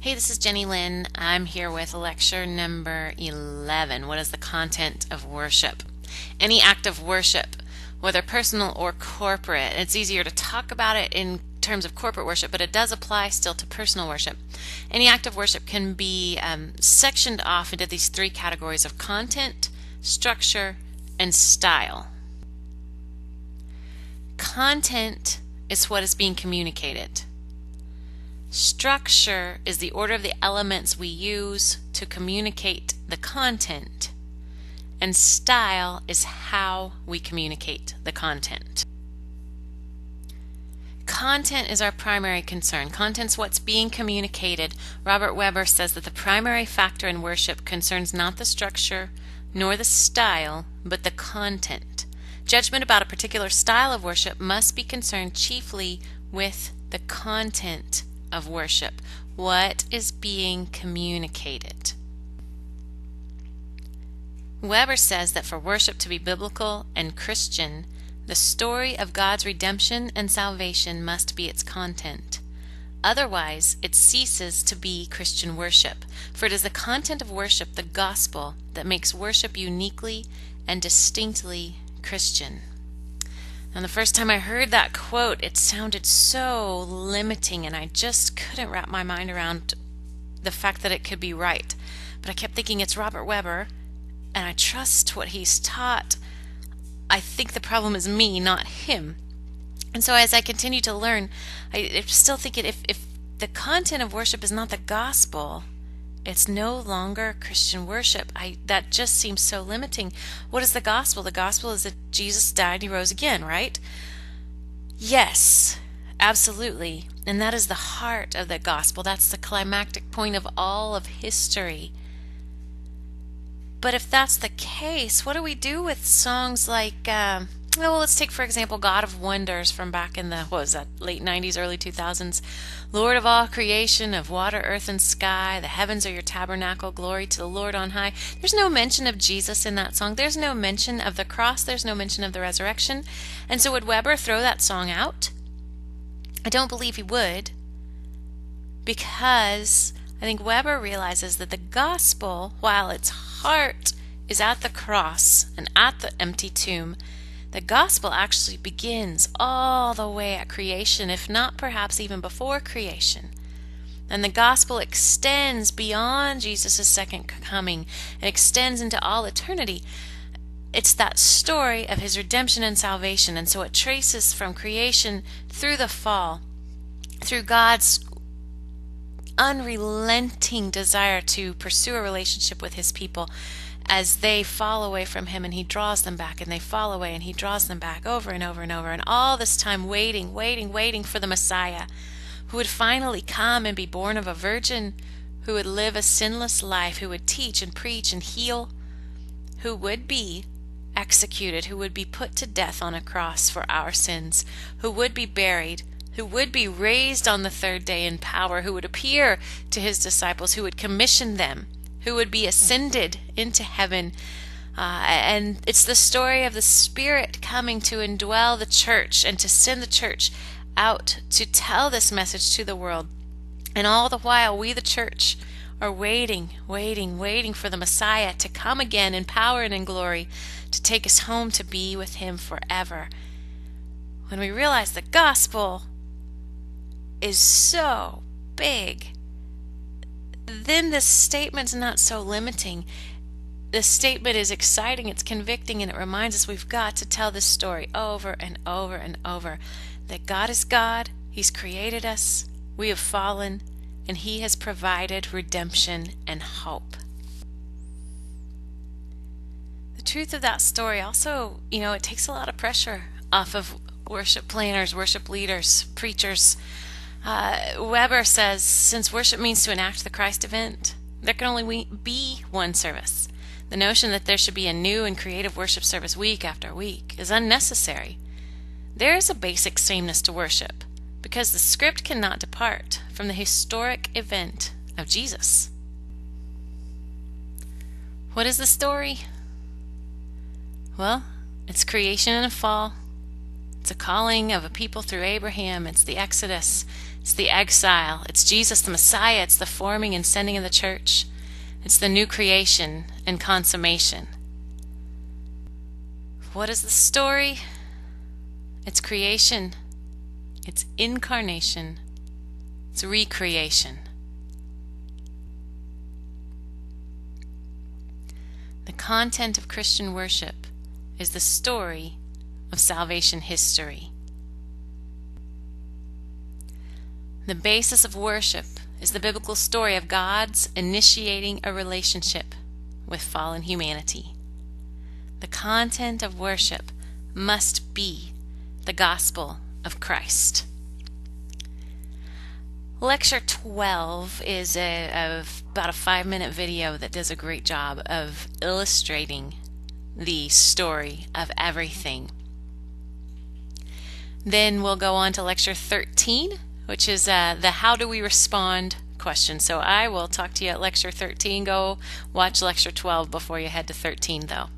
Hey, this is Jenny Lynn. I'm here with lecture number 11. What is the content of worship? Any act of worship, whether personal or corporate. It's easier to talk about it in terms of corporate worship, but it does apply still to personal worship. Any act of worship can be sectioned off into these three categories of content, structure, and style. Content is what is being communicated. Structure is the order of the elements we use to communicate the content, and style is how we communicate the content. Content is our primary concern. Content's what's being communicated. Robert Webber says that the primary factor in worship concerns not the structure nor the style, but the content. Judgment about a particular style of worship must be concerned chiefly with the content of worship. What is being communicated? Weber says that for worship to be biblical and Christian, the story of God's redemption and salvation must be its content. Otherwise, it ceases to be Christian worship, for it is the content of worship, the gospel, that makes worship uniquely and distinctly Christian. And the first time I heard that quote, it sounded so limiting, and I just couldn't wrap my mind around the fact that it could be right. But I kept thinking it's Robert Webber, and I trust what he's taught. I think the problem is me, not him. And so as I continue to learn, I'm still thinking if the content of worship is not the gospel, it's no longer Christian worship. That just seems so limiting. What is the gospel? The gospel is that Jesus died and he rose again, right? Yes, absolutely. And that is the heart of the gospel. That's the climactic point of all of history. But if that's the case, what do we do with songs like, let's take, for example, God of Wonders from back in the, late 90s, early 2000s. Lord of all creation, of water, earth, and sky, the heavens are your tabernacle, glory to the Lord on high. There's no mention of Jesus in that song. There's no mention of the cross. There's no mention of the resurrection. And so would Weber throw that song out? I don't believe he would, because I think Weber realizes that the gospel, while its heart is at the cross and at the empty tomb, the gospel actually begins all the way at creation, if not perhaps even before creation. And the gospel extends beyond Jesus' second coming and extends into all eternity. It's that story of his redemption and salvation, and so it traces from creation through the fall, through God's unrelenting desire to pursue a relationship with his people as they fall away from him, and he draws them back, and they fall away and he draws them back over and over and over, and all this time waiting for the Messiah who would finally come and be born of a virgin, who would live a sinless life, who would teach and preach and heal, who would be executed, who would be put to death on a cross for our sins, who would be buried, who would be raised on the third day in power, who would appear to his disciples, who would commission them, who would be ascended into heaven. And it's the story of the Spirit coming to indwell the church and to send the church out to tell this message to the world. And all the while, we, the church, are waiting for the Messiah to come again in power and in glory, to take us home to be with him forever. When we realize the gospel is so big, then this statement's not so limiting. This statement is exciting, it's convicting, and it reminds us we've got to tell this story over and over and over. That God is God, he's created us, we have fallen, and he has provided redemption and hope. The truth of that story also, it takes a lot of pressure off of worship planners, worship leaders, preachers. Weber says, since worship means to enact the Christ event, there can only be one service. The notion that there should be a new and creative worship service week after week is unnecessary. There is a basic sameness to worship, because the script cannot depart from the historic event of Jesus. What is the story? Well, it's creation and a fall. It's a calling of a people through Abraham. It's the Exodus. It's the exile. It's Jesus the Messiah. It's the forming and sending of the church. It's the new creation and consummation. What is the story? It's creation. It's incarnation. It's recreation. The content of Christian worship is the story of salvation history. The basis of worship is the biblical story of God's initiating a relationship with fallen humanity. The content of worship must be the gospel of Christ. Lecture 12 is about a 5-minute video that does a great job of illustrating the story of everything. Then we'll go on to Lecture 13, which is the How Do We Respond question. So I will talk to you at Lecture 13. Go watch Lecture 12 before you head to 13, though.